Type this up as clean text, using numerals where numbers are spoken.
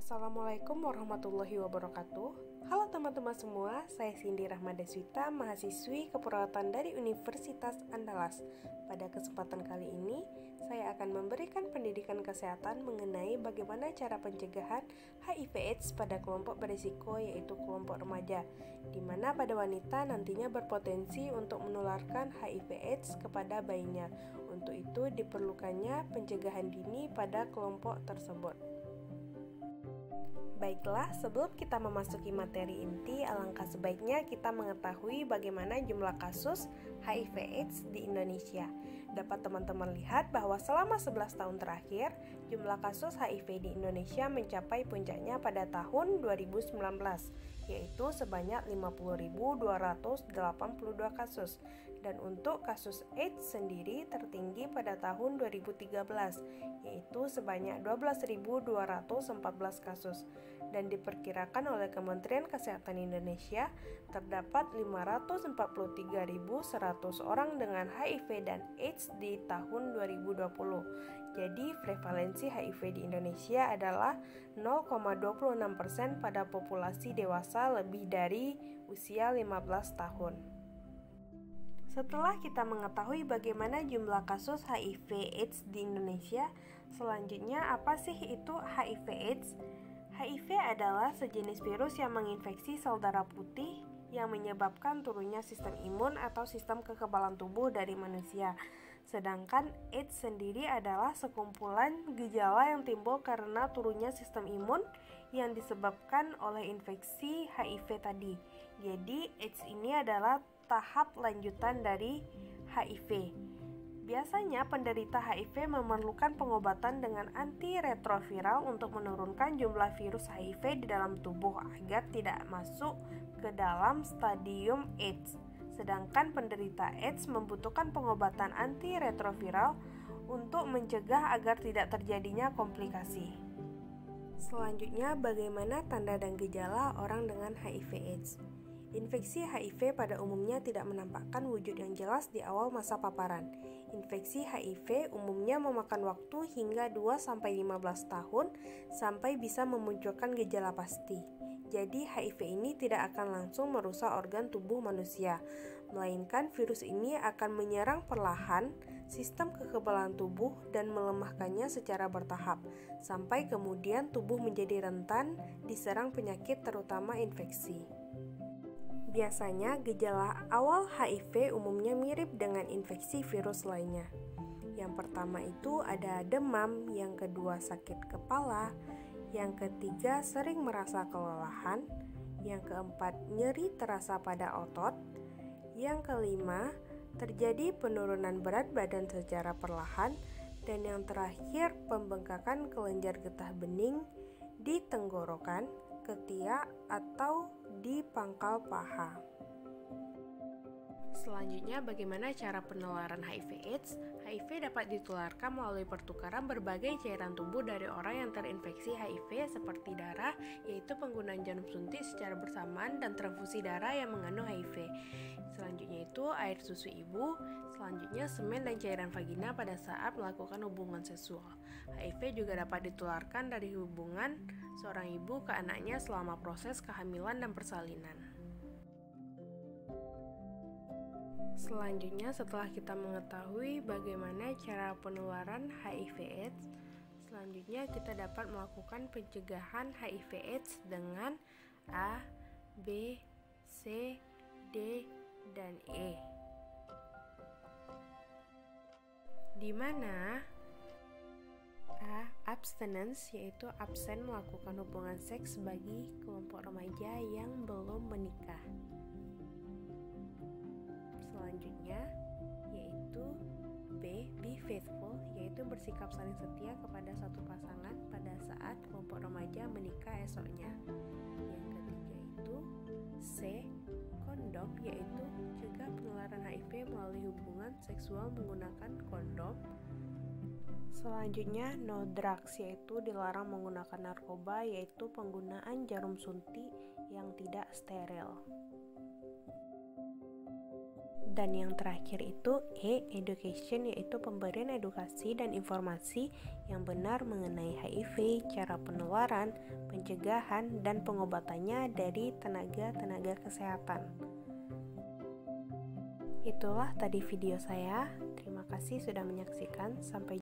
Assalamualaikum warahmatullahi wabarakatuh. Halo teman-teman semua, saya Cindy Rahmadeswita, mahasiswi keperawatan dari Universitas Andalas. Pada kesempatan kali ini, saya akan memberikan pendidikan kesehatan mengenai bagaimana cara pencegahan HIV/AIDS pada kelompok berisiko, yaitu kelompok remaja, di mana pada wanita nantinya berpotensi untuk menularkan HIV/AIDS kepada bayinya. Untuk itu diperlukannya pencegahan dini pada kelompok tersebut. Baiklah, sebelum kita memasuki materi inti, alangkah sebaiknya kita mengetahui bagaimana jumlah kasus HIV/AIDS di Indonesia. Dapat teman-teman lihat bahwa selama 11 tahun terakhir, jumlah kasus HIV di Indonesia mencapai puncaknya pada tahun 2019, yaitu sebanyak 50.282 kasus. Dan untuk kasus AIDS sendiri tertinggi pada tahun 2013, yaitu sebanyak 12.214 kasus. Dan diperkirakan oleh Kementerian Kesehatan Indonesia terdapat 543.100 orang dengan HIV dan AIDS di tahun 2020. Jadi prevalensi HIV di Indonesia adalah 0,26% pada populasi dewasa lebih dari usia 15 tahun. Setelah kita mengetahui bagaimana jumlah kasus HIV/AIDS di Indonesia, selanjutnya apa sih itu HIV/AIDS? HIV adalah sejenis virus yang menginfeksi sel darah putih yang menyebabkan turunnya sistem imun atau sistem kekebalan tubuh dari manusia. Sedangkan AIDS sendiri adalah sekumpulan gejala yang timbul karena turunnya sistem imun yang disebabkan oleh infeksi HIV tadi. Jadi AIDS ini adalah tahap lanjutan dari HIV. Biasanya penderita HIV memerlukan pengobatan dengan antiretroviral untuk menurunkan jumlah virus HIV di dalam tubuh agar tidak masuk ke dalam stadium AIDS. Sedangkan penderita AIDS membutuhkan pengobatan antiretroviral untuk mencegah agar tidak terjadinya komplikasi. Selanjutnya, bagaimana tanda dan gejala orang dengan HIV/AIDS? Infeksi HIV pada umumnya tidak menampakkan wujud yang jelas di awal masa paparan. Infeksi HIV umumnya memakan waktu hingga 2-15 tahun sampai bisa memunculkan gejala pasti. Jadi HIV ini tidak akan langsung merusak organ tubuh manusia, melainkan virus ini akan menyerang perlahan sistem kekebalan tubuh dan melemahkannya secara bertahap, sampai kemudian tubuh menjadi rentan diserang penyakit terutama infeksi. Biasanya gejala awal HIV umumnya mirip dengan infeksi virus lainnya. Yang pertama itu ada demam, yang kedua sakit kepala, yang ketiga sering merasa kelelahan, yang keempat nyeri terasa pada otot, yang kelima terjadi penurunan berat badan secara perlahan, dan yang terakhir pembengkakan kelenjar getah bening di tenggorokan, ketiak, atau di pangkal paha. Selanjutnya, bagaimana cara penularan HIV/AIDS? HIV dapat ditularkan melalui pertukaran berbagai cairan tubuh dari orang yang terinfeksi HIV seperti darah, yaitu penggunaan jarum suntik secara bersamaan, dan transfusi darah yang mengandung HIV. Selanjutnya itu air susu ibu, selanjutnya semen dan cairan vagina pada saat melakukan hubungan seksual. HIV juga dapat ditularkan dari hubungan seorang ibu ke anaknya selama proses kehamilan dan persalinan. Selanjutnya, setelah kita mengetahui bagaimana cara penularan HIV/AIDS, selanjutnya kita dapat melakukan pencegahan HIV/AIDS dengan A, B, C, D, dan E. Di mana A. Abstinence, yaitu absen melakukan hubungan seks bagi kelompok remaja yang belum menikah. Selanjutnya yaitu B. Be faithful, yaitu bersikap saling setia kepada satu pasangan pada saat kelompok remaja menikah esoknya. Yang ketiga itu C. Kondom, yaitu cegah penularan HIV melalui hubungan seksual menggunakan kondom. Selanjutnya no drugs, yaitu dilarang menggunakan narkoba, yaitu penggunaan jarum suntik yang tidak steril. Dan yang terakhir itu E, education, yaitu pemberian edukasi dan informasi yang benar mengenai HIV, cara penularan, pencegahan, dan pengobatannya dari tenaga-tenaga kesehatan. Itulah tadi video saya. Terima kasih sudah menyaksikan. Sampai